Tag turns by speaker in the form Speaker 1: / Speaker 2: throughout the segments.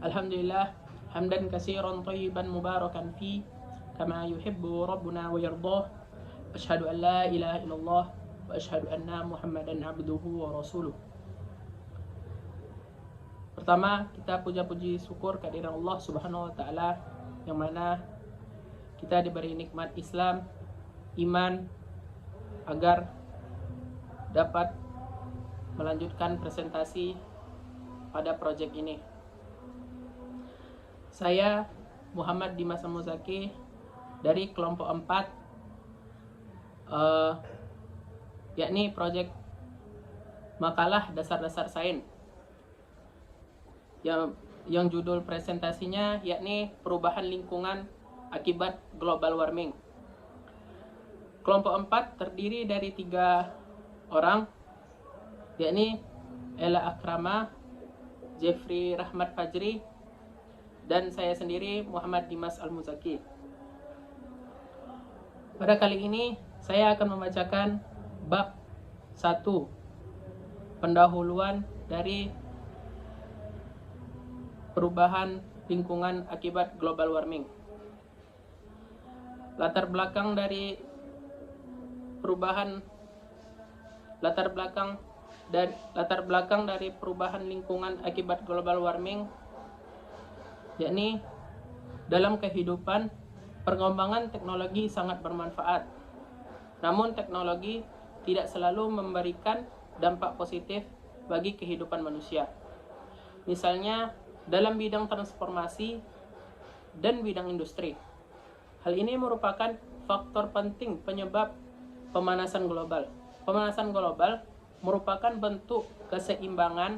Speaker 1: Alhamdulillah hamdan katsiran thayyiban mubarakan fi kama yuhibbu rabbuna wa yardah. Asyhadu an la ilaha illallah wa asyhadu anna Muhammadan abduhu wa rasuluh. Pertama, kita puja-puji syukur kehadiran Allah Subhanahu wa taala yang mana kita diberi nikmat Islam, iman, agar dapat melanjutkan presentasi pada proyek ini. Saya Muhammad Dimas Al-Muzaki dari kelompok 4, yakni proyek makalah dasar-dasar sains yang judul presentasinya yakni perubahan lingkungan akibat global warming. Kelompok 4 terdiri dari 3 orang, yakni Ella Akrama, Jeffrey Rahmat Fajri, dan saya sendiri Muhammad Dimas Al-Muzaki. Pada kali ini saya akan membacakan bab 1, pendahuluan dari perubahan lingkungan akibat global warming. Latar belakang dari perubahan lingkungan akibat global warming, yakni dalam kehidupan perkembangan teknologi sangat bermanfaat. Namun teknologi tidak selalu memberikan dampak positif bagi kehidupan manusia. Misalnya dalam bidang transformasi dan bidang industri. Hal ini merupakan faktor penting penyebab pemanasan global. Pemanasan global merupakan bentuk keseimbangan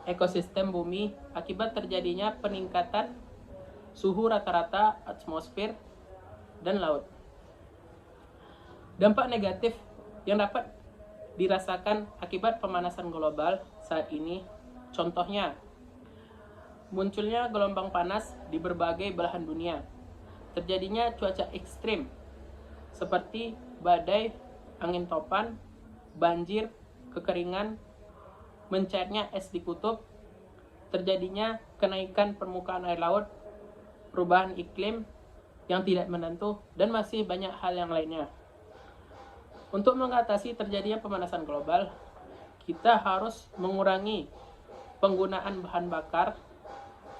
Speaker 1: ekosistem bumi akibat terjadinya peningkatan suhu rata-rata atmosfer dan laut. Dampak negatif yang dapat dirasakan akibat pemanasan global saat ini, contohnya munculnya gelombang panas di berbagai belahan dunia, terjadinya cuaca ekstrim seperti badai, angin topan, banjir, kekeringan, mencairnya es di kutub, terjadinya kenaikan permukaan air laut, perubahan iklim yang tidak menentu, dan masih banyak hal yang lainnya. Untuk mengatasi terjadinya pemanasan global, kita harus mengurangi penggunaan bahan bakar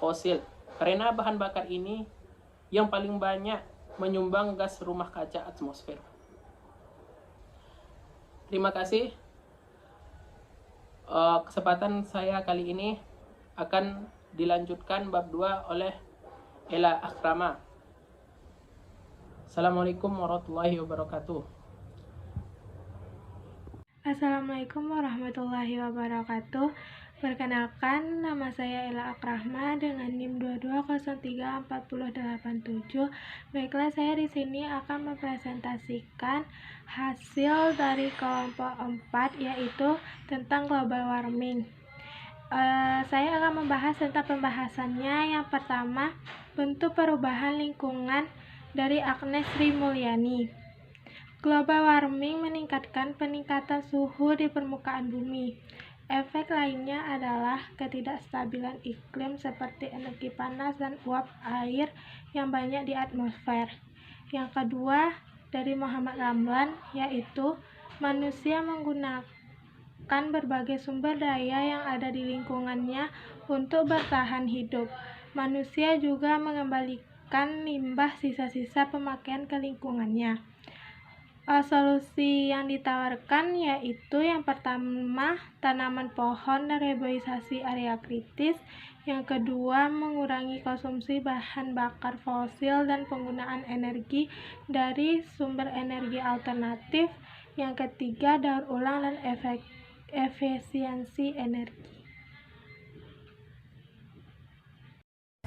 Speaker 1: fosil, karena bahan bakar ini yang paling banyak menyumbang gas rumah kaca atmosfer. Terima kasih. Kesempatan saya kali ini akan dilanjutkan bab 2 oleh Ella Akrama. Assalamualaikum warahmatullahi wabarakatuh.
Speaker 2: Assalamualaikum warahmatullahi wabarakatuh. Perkenalkan, nama saya Ella Akrahma dengan NIM 22034087. Baiklah, saya di sini akan mempresentasikan hasil dari kelompok 4, yaitu tentang global warming. Saya akan membahas tentang pembahasannya. Yang pertama, bentuk perubahan lingkungan dari Agnes Sri Mulyani. Global warming meningkatkan peningkatan suhu di permukaan bumi. Efek lainnya adalah ketidakstabilan iklim seperti energi panas dan uap air yang banyak di atmosfer. Yang kedua, dari Muhammad Ramlan, yaitu manusia menggunakan berbagai sumber daya yang ada di lingkungannya untuk bertahan hidup. Manusia juga mengembalikan limbah sisa-sisa pemakaian ke lingkungannya. Solusi yang ditawarkan yaitu yang pertama, tanaman pohon dan reboisasi area kritis. Yang kedua, mengurangi konsumsi bahan bakar fosil dan penggunaan energi dari sumber energi alternatif. Yang ketiga, daur ulang dan efisiensi energi.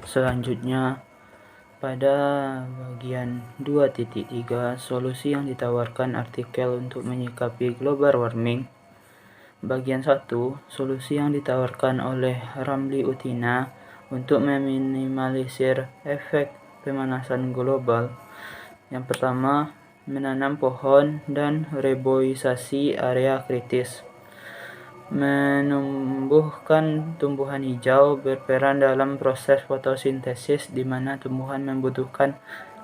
Speaker 3: Selanjutnya, pada bagian 2.3, solusi yang ditawarkan artikel untuk menyikapi global warming. Bagian 1, solusi yang ditawarkan oleh Ramli Utina untuk meminimalisir efek pemanasan global. Yang pertama, menanam pohon dan reboisasi area kritis. menumbuhkan tumbuhan hijau, berperan dalam proses fotosintesis di mana tumbuhan membutuhkan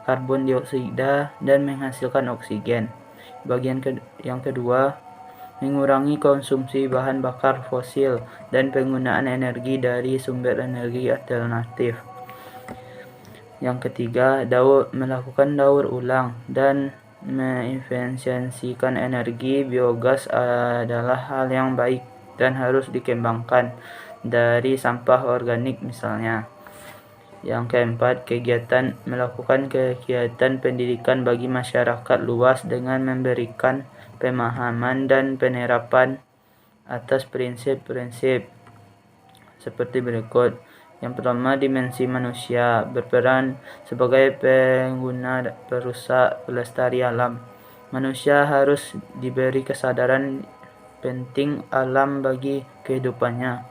Speaker 3: karbon dioksida dan menghasilkan oksigen. Bagian yang kedua, mengurangi konsumsi bahan bakar fosil dan penggunaan energi dari sumber energi alternatif. Yang ketiga, melakukan daur ulang dan mengefisiensikan energi. Biogas adalah hal yang baik dan harus dikembangkan dari sampah organik misalnya. Yang keempat, melakukan kegiatan pendidikan bagi masyarakat luas dengan memberikan pemahaman dan penerapan atas prinsip-prinsip seperti berikut. Yang pertama, dimensi manusia berperan sebagai pengguna perusak pelestari alam. Manusia harus diberi kesadaran penting alam bagi kehidupannya.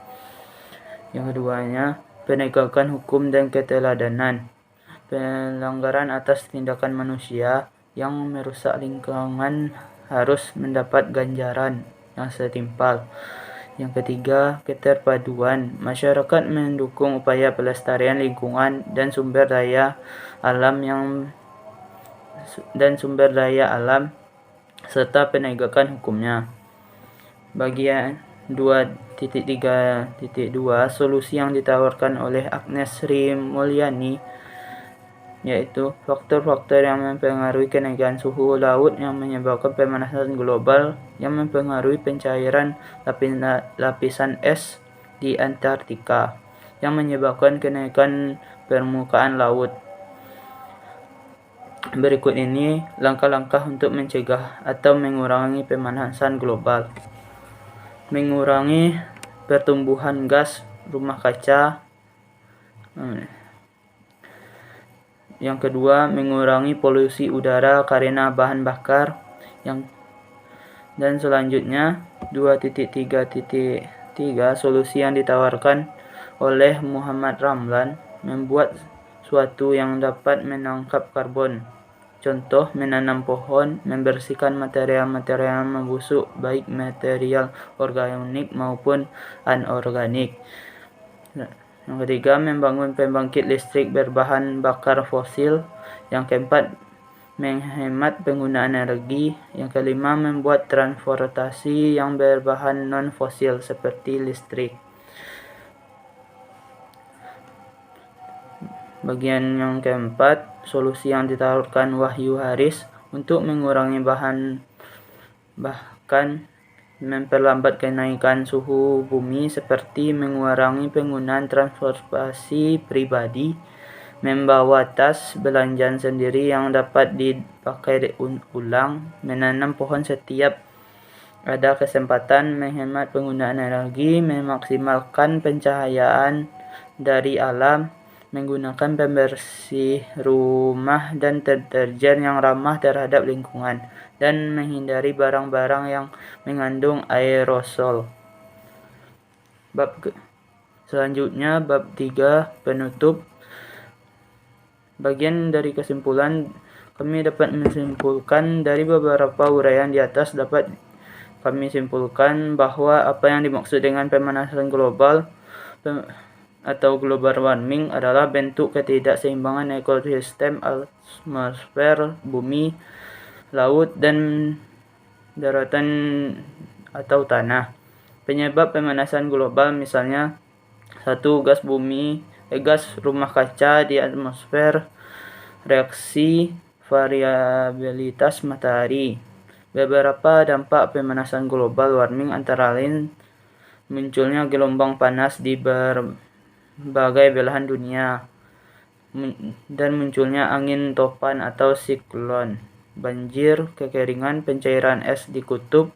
Speaker 3: Yang keduanya, penegakan hukum dan keteladanan. Pelanggaran atas tindakan manusia yang merusak lingkungan harus mendapat ganjaran yang setimpal. Yang ketiga, keterpaduan. Masyarakat mendukung upaya pelestarian lingkungan dan sumber daya alam serta penegakan hukumnya. Bagian 2.3.2 solusi yang ditawarkan oleh Agnes Sri Mulyani yaitu faktor-faktor yang mempengaruhi kenaikan suhu laut yang menyebabkan pemanasan global yang mempengaruhi pencairan lapisan es di Antartika yang menyebabkan kenaikan permukaan laut. Berikut ini langkah-langkah untuk mencegah atau mengurangi pemanasan global. Mengurangi pertumbuhan gas rumah kaca. Yang kedua, mengurangi polusi udara karena bahan bakar. Dan selanjutnya 2.3.3 solusi yang ditawarkan oleh Muhammad Ramlan, membuat suatu yang dapat menangkap karbon. Contoh, menanam pohon, membersihkan material-material membusuk, baik material organik maupun anorganik. Yang ketiga, membangun pembangkit listrik berbahan bakar fosil. Yang keempat, menghemat penggunaan energi. Yang kelima, membuat transportasi yang berbahan non-fosil seperti listrik. Bagian yang keempat, solusi yang ditawarkan Wahyu Haris untuk mengurangi bahkan memperlambat kenaikan suhu bumi seperti mengurangi penggunaan transportasi pribadi, membawa tas belanjaan sendiri yang dapat dipakai ulang, menanam pohon setiap ada kesempatan, menghemat penggunaan energi, memaksimalkan pencahayaan dari alam, menggunakan pembersih rumah dan deterjen yang ramah terhadap lingkungan, dan menghindari barang-barang yang mengandung aerosol. Selanjutnya, bab 3, penutup. Bagian dari kesimpulan, kami dapat menyimpulkan dari beberapa uraian di atas dapat kami simpulkan bahwa apa yang dimaksud dengan pemanasan global atau global warming adalah bentuk ketidakseimbangan ekosistem atmosfer bumi, laut, dan daratan atau tanah. Penyebab pemanasan global misalnya 1. Gas rumah kaca di atmosfer, reaksi variabilitas matahari. Beberapa dampak pemanasan global warming antara lain munculnya gelombang panas di berbagai belahan dunia, dan munculnya angin topan atau siklon, banjir, kekeringan, pencairan es di kutub,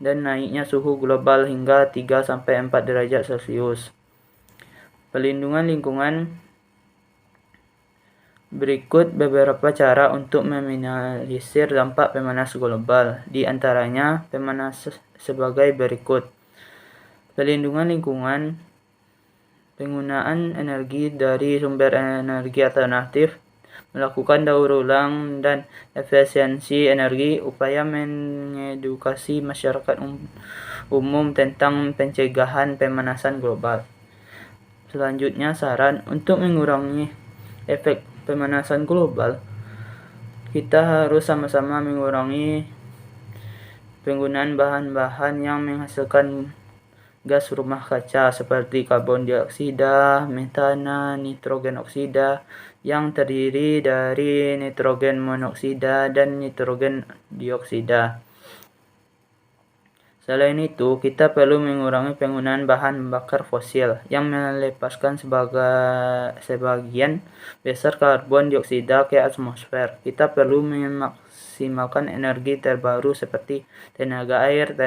Speaker 3: dan naiknya suhu global hingga 3-4 derajat Celcius. Pelindungan lingkungan. Berikut beberapa cara untuk meminimalisir dampak pemanasan global. Di antaranya pemanasan sebagai berikut. Pelindungan lingkungan, penggunaan energi dari sumber energi alternatif, melakukan daur ulang dan efisiensi energi, upaya mengedukasi masyarakat umum tentang pencegahan pemanasan global. Selanjutnya, saran untuk mengurangi efek pemanasan global, kita harus sama-sama mengurangi penggunaan bahan-bahan yang menghasilkan gas rumah kaca seperti karbon dioksida, metana, nitrogen oksida yang terdiri dari nitrogen monoksida dan nitrogen dioksida. Selain itu, kita perlu mengurangi penggunaan bahan bakar fosil yang melepaskan sebagian besar karbon dioksida ke atmosfer. Kita perlu memaksimalkan energi terbaru seperti tenaga air,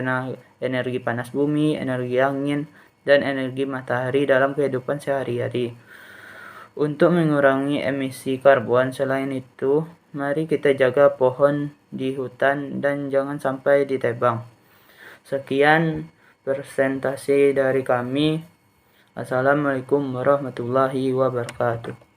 Speaker 3: energi panas bumi, energi angin, dan energi matahari dalam kehidupan sehari-hari. Untuk mengurangi emisi karbon, selain itu, mari kita jaga pohon di hutan dan jangan sampai ditebang. Sekian presentasi dari kami. Assalamualaikum warahmatullahi wabarakatuh.